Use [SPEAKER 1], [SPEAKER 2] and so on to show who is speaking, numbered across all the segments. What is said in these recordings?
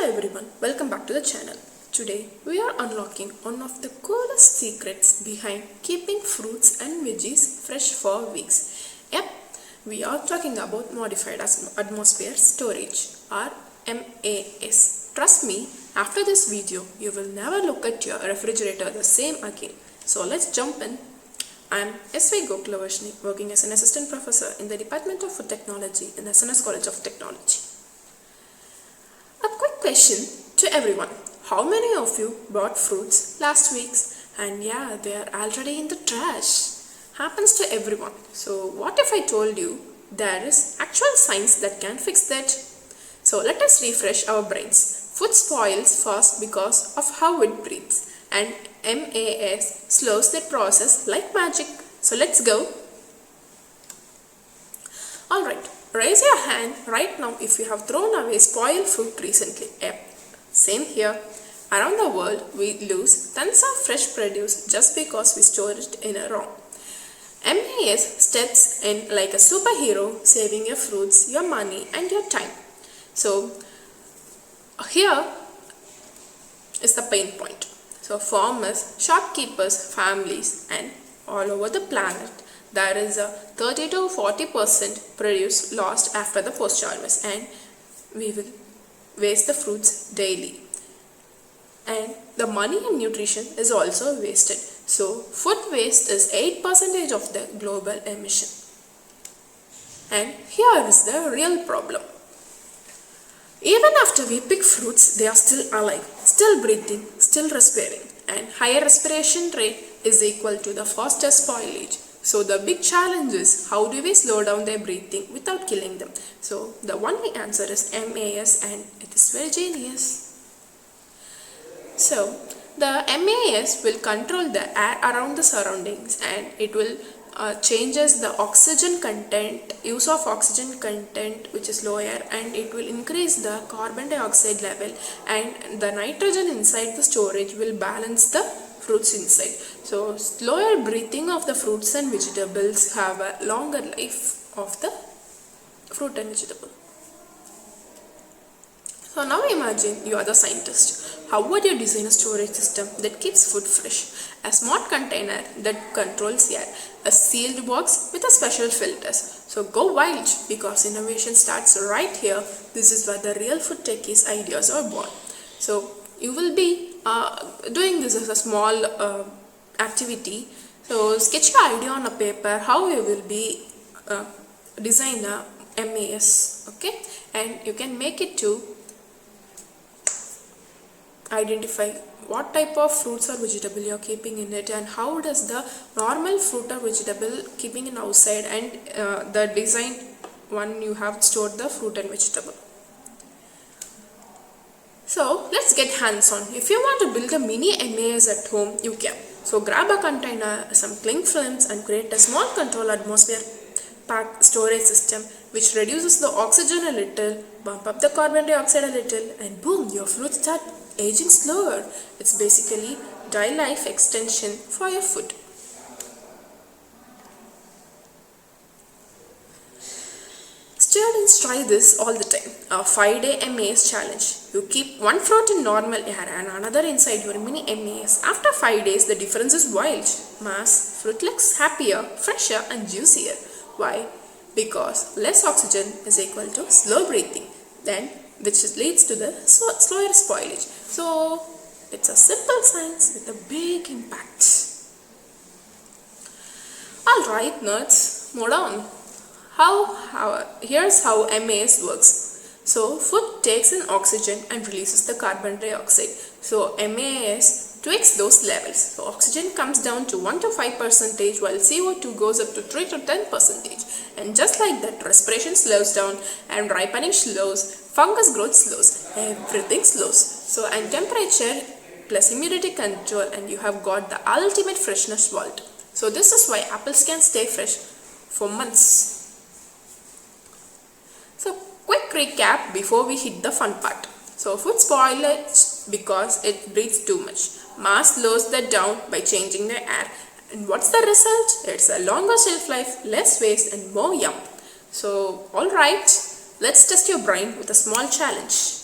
[SPEAKER 1] everyone, welcome back to the channel. Today we are unlocking one of the coolest secrets behind keeping fruits and veggies fresh for weeks. Yep, we are talking about modified atmosphere storage or MAS. Trust me, after this video you will never look at your refrigerator the same again. So let's jump in. I am S.V. Gokulavashni, working as an assistant professor in the Department of Food Technology in the SNS College of Technology. A quick question to everyone. How many of you bought fruits last week? And yeah, they are already in the trash. Happens to everyone. So what if I told you there is actual science that can fix that? So let us refresh our brains. Food spoils fast because of how it breathes, and MAS slows that process like magic. So let's go. Alright, raise your hand right now if you have thrown away spoiled fruit recently. Yep, same here. Around the world, we lose tons of fresh produce just because we store it in a wrong. MAS steps in like a superhero, saving your fruits, your money and your time. So here is the pain point. So farmers, shopkeepers, families and all over the planet, there is a 30 to 40% produce lost after the post-harvest, and we will waste the fruits daily. And the money and nutrition is also wasted. So food waste is 8% of the global emission. And here is the real problem. Even after we pick fruits, they are still alive, still breathing, still respiring. And higher respiration rate is equal to the faster spoilage. So the big challenge is, how do we slow down their breathing without killing them? So the only answer is MAS, and it is very genius. So the MAS will control the air around the surroundings, and it will changes the oxygen content, use of oxygen content which is lower, and it will increase the carbon dioxide level, and the nitrogen inside the storage will balance the fruits inside. So slower breathing of the fruits and vegetables have a longer life of the fruit and vegetable. So now imagine you are the scientist. How would you design a storage system that keeps food fresh? A smart container that controls air, a sealed box with a special filters. So go wild, because innovation starts right here. This is where the real food techies ideas are born. So you will be doing this as a small activity. So sketch your idea on a paper, how you will be design a MAS, okay? And you can make it to identify what type of fruits or vegetable you are keeping in it, and how does the normal fruit or vegetable keeping in outside, and the design one you have stored the fruit and vegetable. So let's get hands on. If you want to build a mini MAS at home, you can. So grab a container, some cling films, and create a small control atmosphere pack storage system which reduces the oxygen a little, bump up the carbon dioxide a little, and boom, your fruits start aging slower. It's basically dry life extension for your food. Students try this all the time. A 5-day MAS challenge. You keep one fruit in normal air and another inside your mini MAS. After 5 days, the difference is wild. Mass fruit looks happier, fresher and juicier. Why? Because less oxygen is equal to slow breathing, then which leads to the slower spoilage. So it's a simple science with a big impact. Alright nerds, move on. Here's how MAS works. So food takes in oxygen and releases the carbon dioxide. So MAS tweaks those levels. So oxygen comes down to 1 to 5%, while CO2 goes up to 3 to 10%. And just like that, respiration slows down and ripening slows, fungus growth slows, everything slows. So and temperature plus humidity control, and you have got the ultimate freshness vault. So this is why apples can stay fresh for months. So quick recap before we hit the fun part. So food spoilage because it breathes too much. Mass slows that down by changing the air. And what's the result? It's a longer shelf life, less waste and more yum. So alright, let's test your brain with a small challenge.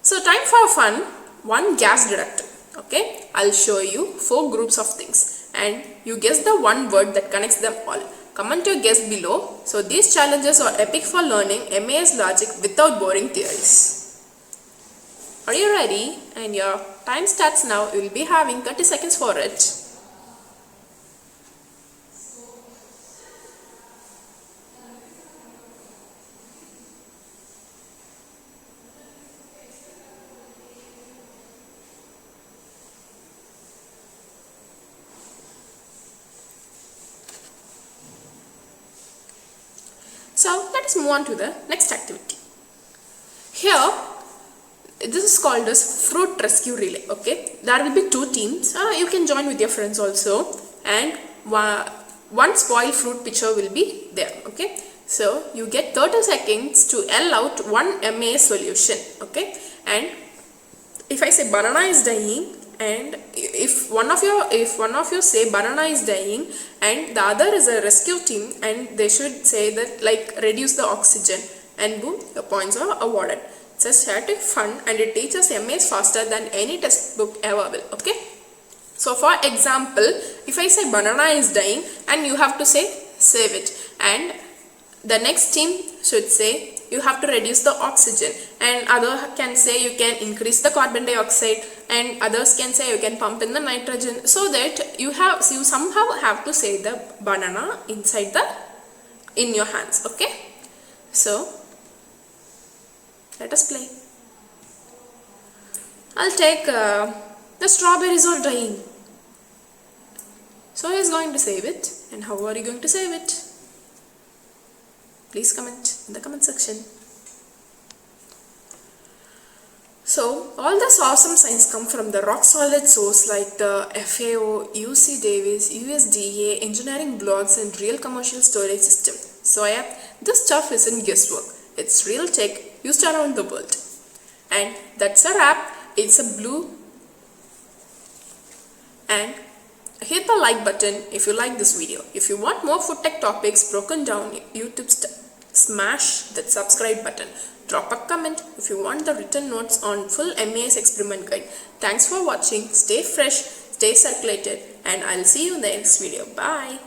[SPEAKER 1] So time for fun, one gas detector. Okay, I'll show you 4 groups of things and you guess the one word that connects them all. Comment your guess below. So these challenges are epic for learning MAS logic without boring theories. Are you ready? And your time starts now. You will be having 30 seconds for it. So let us move on to the next activity. Here, this is called as fruit rescue relay. Okay, there will be 2 teams. You can join with your friends also, and one spoiled fruit pitcher will be there. Okay, so you get 30 seconds to yell out one MA solution. Okay, and if I say banana is dying, and if one of you say banana is dying and the other is a rescue team and they should say that like reduce the oxygen, and boom, your points are awarded. It's a static fun and it teaches MAs faster than any textbook ever will. Okay, so for example, if I say banana is dying and you have to say save it, and the next team should say you have to reduce the oxygen, and other can say you can increase the carbon dioxide, and others can say you can pump in the nitrogen, so that you somehow have to say the banana in your hands. Okay, so let us play. I'll take the strawberries are dying. So he is going to save it, and how are you going to save it? Please comment in the comment section. So all this awesome science come from the rock solid source like the FAO, UC Davis, USDA, engineering blogs and real commercial storage system. So yeah, this stuff isn't guesswork. It's real tech used around the world. And that's a wrap. It's a blue. And hit the like button if you like this video. If you want more food tech topics broken down YouTube smash that subscribe button. Drop a comment if you want the written notes on full MAS experiment guide. Thanks for watching. Stay fresh, stay circulated, and I'll see you in the next video. Bye.